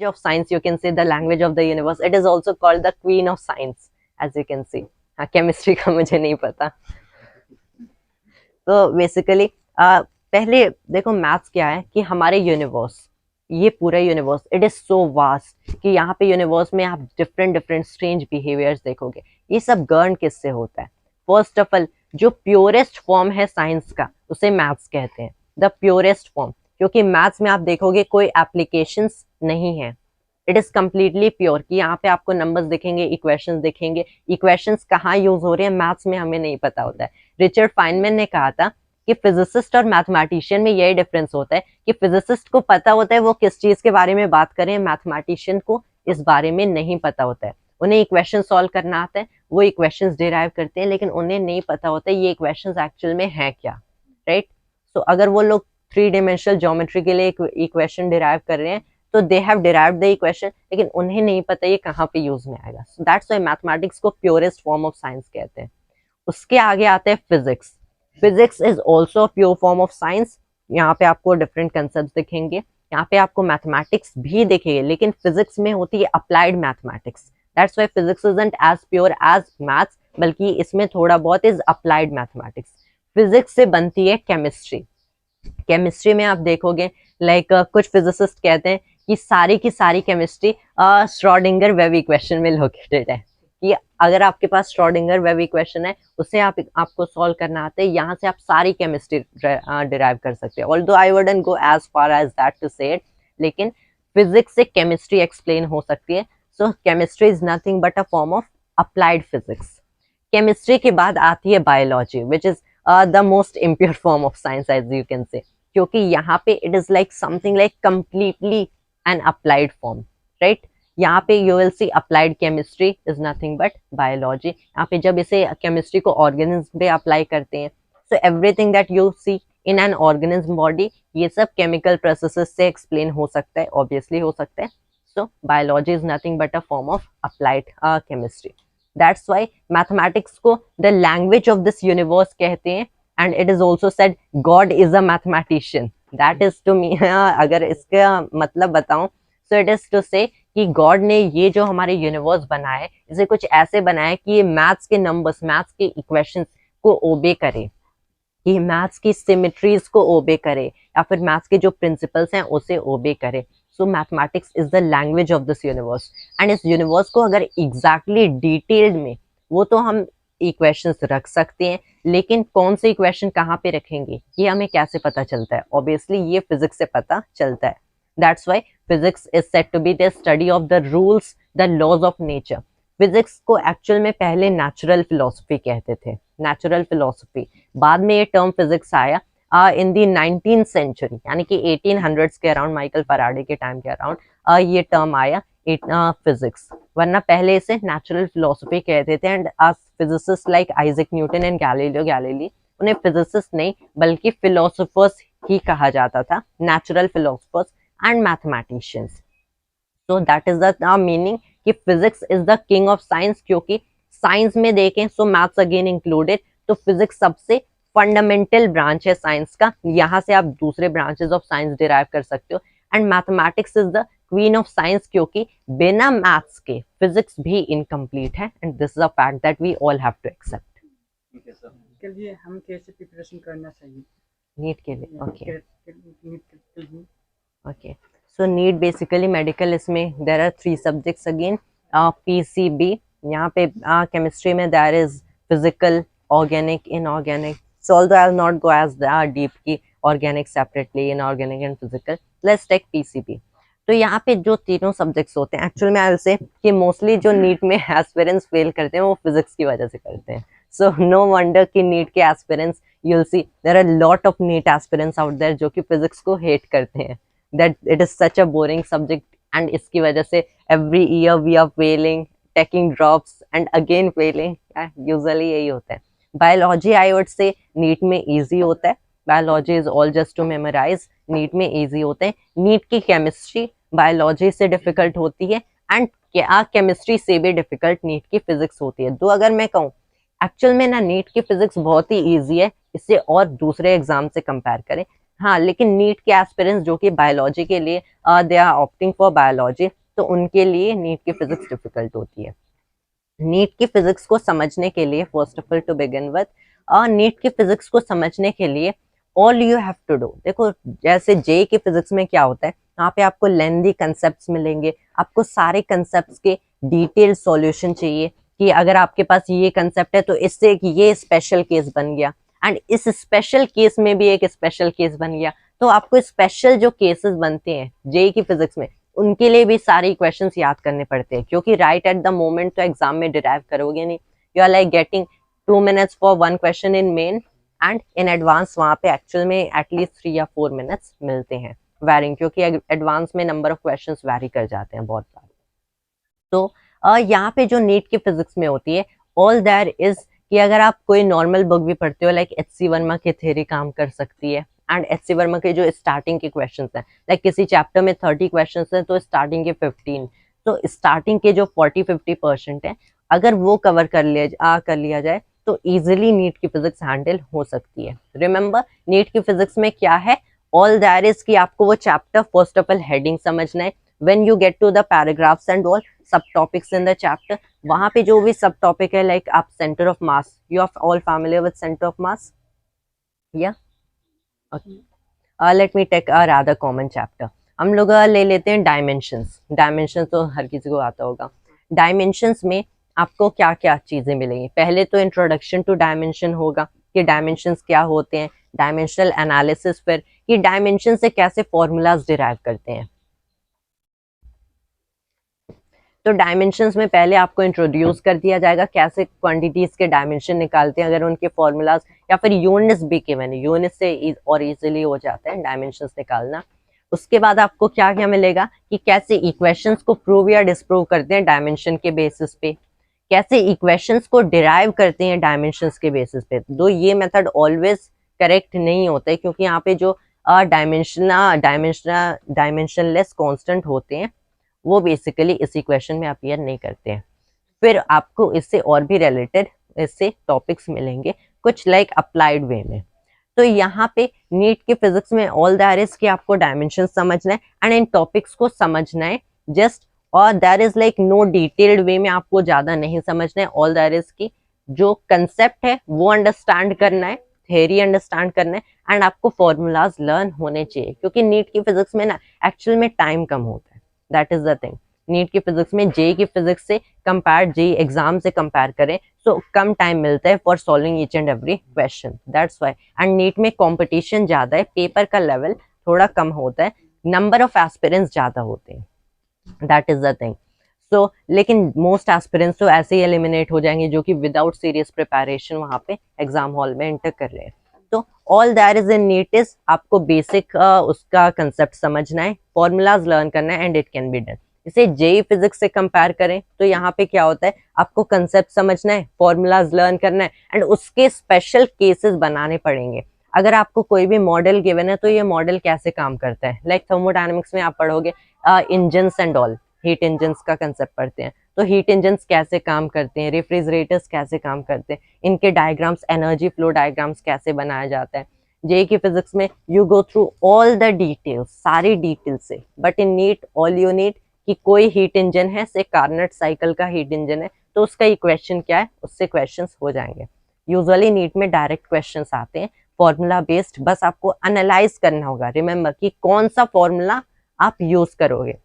of science, you can say the language of the universe. It is also called the queen of science, as you can see. हाँ, chemistry का मुझे नहीं पता. तो basically पहले देखो मैथ्स क्या है कि हमारे यूनिवर्स, ये पूरा universe it is so vast कि यहाँ पे यूनिवर्स में आप डिफरेंट डिफरेंट स्ट्रेंज बिहेवियर्स देखोगे. ये सब गर्ण किससे होता है? फर्स्ट ऑफ ऑल, जो प्योरेस्ट फॉर्म है साइंस का उसे मैथ्स कहते हैं, द प्योरेस्ट फॉर्म. क्योंकि मैथ्स में आप देखोगे कोई एप्लीकेशंस नहीं है, इट इज कम्प्लीटली प्योर. कि यहाँ पे आपको नंबर्स दिखेंगे, इक्वेशंस दिखेंगे. इक्वेशंस कहाँ यूज हो रहे हैं मैथ्स में हमें नहीं पता होता है. रिचर्ड फाइनमैन ने कहा था कि फिजिसिस्ट और मैथमेटिशियन में यही डिफरेंस होता है कि फिजिसिस्ट को पता होता है वो किस चीज के बारे में बात करें, मैथमेटिशियन को इस बारे में नहीं पता होता है. उन्हें इक्वेशन सॉल्व करना आता है, वो इक्वेशंस डिराइव करते हैं, लेकिन उन्हें नहीं पता होता है ये इक्वेशंस एक्चुअल में है क्या, राइट. सो अगर वो लोग 3 डायमेंशनल ज्योमेट्री के लिए इक्वेशन डिराइव कर रहे हैं तो they have derived the equation, लेकिन उन्हें नहीं पता ये कहाँ पे यूज में आएगा. सो दैट्स व्हाई मैथमेटिक्स को प्योरेस्ट फॉर्म ऑफ साइंस कहते हैं. उसके आगे आते हैं physics. Physics is also pure form of science. यहाँ पे आपको डिफरेंट कंसेप्ट दिखेंगे, यहाँ पे आपको मैथमेटिक्स भी दिखेंगे, लेकिन फिजिक्स में होती है applied mathematics. That's why physics isn't as pure as maths, बल्कि इसमें थोड़ा बहुत इज अप्लाइड मैथमेटिक्स. फिजिक्स से बनती है केमिस्ट्री. केमिस्ट्री में आप देखोगे लाइक कुछ फिजिसिस्ट कहते हैं कि सारी की सारी केमिस्ट्री श्रोडिंगर वेव इक्वेशन में लोकेटेड है. कि अगर आपके पास श्रोडिंगर वेव इक्वेशन है उसे आपको सॉल्व करना आता है, यहाँ से आप सारी केमिस्ट्री डिराइव कर सकते हैं. Although I wouldn't go as far as that to say it, लेकिन फिजिक्स से केमिस्ट्री एक्सप्लेन हो सकती है. So chemistry is nothing but a form of applied physics. Chemistry के बाद आती है biology, which is the most impure form of science as you can say. क्योंकि यहाँ पे it is like something like completely an applied form, right. यहाँ पे you will see applied chemistry is nothing but biology. यहाँ पे जब इसे chemistry को ऑर्गेनिज्म पे अप्लाई करते हैं, so everything that you see in an organism body, ये सब केमिकल प्रोसेसेस से एक्सप्लेन हो सकता है, ऑब्वियसली हो सकता है. So biology is nothing but a form of applied chemistry. That's why mathematics को the language of this universe कहते हैं. And it is also said God is a mathematician. That is to me, अगर इसका मतलब बताऊं, so it is to से कि God ने ये जो हमारे यूनिवर्स बनाया है इसे कुछ ऐसे बनाया कि ये मैथ्स के नंबर्स, मैथ्स के इक्वेशंस को ओबे करे, कि मैथ्स की सिमेट्रीज को ओबे करे, या फिर मैथ्स के जो प्रिंसिपल्स हैं उसे ओबे करे. So mathematics is the language of this universe. And इस यूनिवर्स को अगर एग्जैक्टली डिटेल्ड में, वो तो हम इक्वेशंस रख सकते हैं, लेकिन कौन से इक्वेशन कहाँ पे रखेंगे ये हमें कैसे पता चलता है? ऑब्वियसली ये फिजिक्स से पता चलता है. That's why physics is said to be the study of the rules, the laws of nature. Physics को एक्चुअल में पहले नेचुरल फिलोसफी कहते थे, नेचुरल फिलोसफी. बाद में ये टर्म फिजिक्स आया इन दी 19th सेंचुरी, यानी कि 1800s के अराउंड, माइकल फैराडे के टाइम के अराउंड ये टर्म आया फिजिक्स. वरना पहले इसे नेचुरल फिलोसफी कहते थे. And physicist like Isaac Newton and Galileo Galilei, उन्हें फिजिसिस्ट नहीं बल्कि फिलोसोफर्स ही कहा जाता था, natural philosophers and mathematicians. So that is the meaning कि physics is the king of science. क्योंकि साइंस में देखें so maths again included, तो फिजिक्स सबसे फंडामेंटल ब्रांच है साइंस का. यहाँ से आप दूसरे ब्रांचेस ऑफ साइंस डिराइव कर सकते हो. And mathematics is the queen of science, क्योंकि बिना मैथ्स के फिजिक्स भी इनकम्प्लीट है. And this is a fact that we all have to accept. के लिए हम कैसे प्रिपरेशन करना चाहिए नीट के लिए? ओके लिए Okay, so NEET basically medical, इसमें there are 3 subjects again. PCB, यहाँ पे chemistry में there is physical, organic, inorganic. So although I will not go as deep की organic separately, inorganic and physical. Let's take PCB. तो यहाँ पे जो तीनों subjects होते हैं, actually मैं I will say कि mostly जो NEET में aspirants fail करते हैं वो physics की वजह से करते हैं. So no wonder कि NEET के aspirants, you'll see there are a lot of NEET aspirants out there जो कि physics को hate करते हैं. That it is such a boring subject, and इसकी वजह से every year we are failing, taking drops and again failing. Usually यही होता है. Biology I would say NEET में easy होता है. Biology is all just to memorize. NEET में easy होते हैं. NEET की chemistry biology से difficult होती है, and chemistry से भी difficult NEET की physics होती है. तो अगर मैं कहूँ एक्चुअल में ना NEET की physics बहुत ही easy है इससे और दूसरे एग्जाम से कंपेयर करें. हाँ, लेकिन नीट के एस्पिरेंट्स जो कि बायोलॉजी के लिए they are opting for biology, तो उनके लिए नीट की फिजिक्स डिफिकल्ट होती है। नीट की फिजिक्स को समझने के लिए first of all to begin with, NEET की फिजिक्स को समझने के लिए all you have to do, देखो जैसे जे की फिजिक्स में क्या होता है, यहाँ पे आपको लेंदी कंसेप्ट्स मिलेंगे, आपको सारे कंसेप्ट्स के डिटेल सॉल्यूशन चाहिए कि अगर आपके पास ये कंसेप्ट है तो इससे एक ये स्पेशल केस बन गया, एंड इस स्पेशल केस में भी एक स्पेशल केस बन गया, तो आपको स्पेशल जो केसेस बनते हैं जे की फिजिक्स में उनके लिए भी सारे इक्वेशंस याद करने पड़ते हैं, क्योंकि राइट एट द मोमेंट तो एग्जाम में डिराइव करोगे नहीं, you are like getting 2 minutes for one question in main, and in advance वहाँ पे एक्चुअल में एटलीस्ट 3 या 4 minutes मिलते हैं वैरिंग, क्योंकि एडवांस में नंबर ऑफ क्वेश्चंस वैरी कर जाते हैं बहुत बार। तो यहाँ पे जो नीट की फिजिक्स में होती है, ऑल देयर इज कि अगर आप कोई नॉर्मल बुक भी पढ़ते हो, लाइक एच.सी. वर्मा की थ्योरी काम कर सकती है, एंड एच.सी. वर्मा के जो स्टार्टिंग के क्वेश्चंस हैं, लाइक किसी चैप्टर में 30 क्वेश्चंस हैं तो स्टार्टिंग के 15, तो स्टार्टिंग के जो 40-50% है, अगर वो कवर कर लिया जाए तो इजीली नीट की फिजिक्स हैंडल हो सकती है। रिमेंबर, नीट की फिजिक्स में क्या है, ऑल देयर इज कि आपको वो chapter first of all heading समझना है, when you get to the paragraphs and all sub topics in the chapter, वहां पे जो भी सब टॉपिक है, लाइक आप centre of mass, you are all familiar with centre of mass, या let me take a rather common chapter, हम लोग ले लेते हैं डायमेंशंस। डायमेंशंस तो हर किसी को आता होगा। डायमेंशंस में आपको क्या क्या चीजें मिलेंगी, पहले तो इंट्रोडक्शन टू डायमेंशन होगा कि डायमेंशंस क्या होते हैं, डायमेंशनल एनालिसिस, फिर कि डायमेंशन से कैसे फॉर्मूलाज डिराइव करते हैं। तो डायमेंशंस में पहले आपको इंट्रोड्यूस कर दिया जाएगा कैसे क्वांटिटीज के डायमेंशन निकालते हैं, अगर उनके फॉर्मूलाज या फिर यूनिट्स भी गिवन है, यूनिट से और इजीली हो जाता है डायमेंशंस निकालना। उसके बाद आपको क्या क्या मिलेगा कि कैसे इक्वेशंस को प्रूव या डिस्प्रूव करते हैं डायमेंशन के बेसिस पे, कैसे इक्वेशंस को डिराइव करते हैं डायमेंशंस के बेसिस पे। दो ये मेथड ऑलवेज करेक्ट नहीं होता है, क्योंकि यहाँ पे जो डायमेंशनलेस कांस्टेंट होते हैं वो बेसिकली इस इक्वेशन में अपीयर नहीं करते हैं। फिर आपको इससे और भी रिलेटेड इससे टॉपिक्स मिलेंगे कुछ लाइक अप्लाइड वे में। तो यहाँ पे नीट की फिजिक्स में ऑल दैट इज कि आपको डायमेंशन समझना है एंड इन टॉपिक्स को समझना है जस्ट, और that is like know detailed वे में आपको ज्यादा नहीं समझना है। ऑल दैट इज की जो कंसेप्ट है वो अंडरस्टैंड करना है, थ्योरी अंडरस्टैंड करना है, एंड आपको फॉर्मूलाज लर्न होने चाहिए, क्योंकि नीट की फिजिक्स में ना एक्चुअल में टाइम कम होता है। That is the thing, NEET की फिजिक्स में जे की फिजिक्स से कंपेयर, जे एग्जाम से कंपेयर करें तो कम टाइम मिलता है for solving each and every question, that's why. And NEET में कंपटीशन ज्यादा है, पेपर का लेवल थोड़ा कम होता है, नंबर ऑफ एस्पिरेंट्स ज्यादा होते हैं, दैट इज द थिंग। सो लेकिन मोस्ट एस्पिरेंट्स तो ऐसे ही एलिमिनेट हो जाएंगे जो कि विदाउट सीरियस प्रिपरेशन वहां पे एग्जाम हॉल में एंटर कर रहे हैं। तो all that is in NEET is आपको बेसिक उसका कंसेप्ट समझना है, फॉर्मूलाज लर्न करना है, and it can be done. इसे जेई फिजिक्स से कंपेयर करें तो यहाँ पे क्या होता है, आपको कंसेप्ट समझना है, फॉर्मूलाज लर्न करना है, एंड उसके स्पेशल केसेस बनाने पड़ेंगे। अगर आपको कोई भी मॉडल गिवन है तो ये मॉडल कैसे काम करता है, लाइक थर्मोडायनेमिक्स में आप पढ़ोगे engines and all, heat engines का कंसेप्ट पढ़ते हैं, तो हीट इंजन्स कैसे काम करते हैं, रेफ्रिजरेटर्स कैसे काम करते हैं, इनके डायग्राम्स, एनर्जी फ्लो डायग्राम्स कैसे बनाया जाता है। जे की फिजिक्स में you go through all the details, सारी डिटेल से, but in NEET all you need कि कोई हीट इंजन है, से कार्नट साइकिल का हीट इंजन है, तो उसका इक्वेशन क्या है, उससे क्वेश्चंस हो जाएंगे। यूजुअली नीट में डायरेक्ट क्वेश्चंस आते हैं फॉर्मूला बेस्ड, बस आपको एनालाइज करना होगा, रिमेंबर कि कौन सा फॉर्मूला आप यूज करोगे।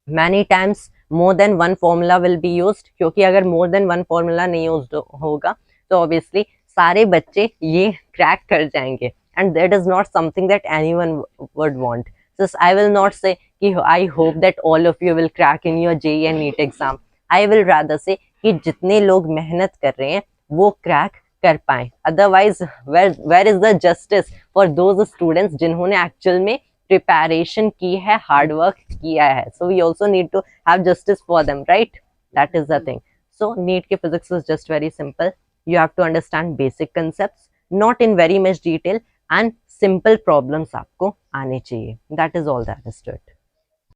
Many times more than one formula will be used, क्योंकि अगर मोर देन वन फॉर्मूला नहीं यूज्ड होगा तो ऑब्वियसली सारे बच्चे ये क्रैक कर जाएंगे, and that is not something that anyone would want. So I will not say कि I hope that all of you will crack in your JEE and NEET exam. I will rather say कि जितने लोग मेहनत कर रहे हैं वो crack कर पाए, otherwise where is the justice for those students जिन्होंने एक्चुअल में प्रिपरेशन की है, हार्ड वर्क किया है। So we also need to have justice for them, right? That is the thing. So NEET की physics is just very simple. You have to understand basic concepts, not in very much detail, and simple problems आपको आने चाहिए, that is all that is to it.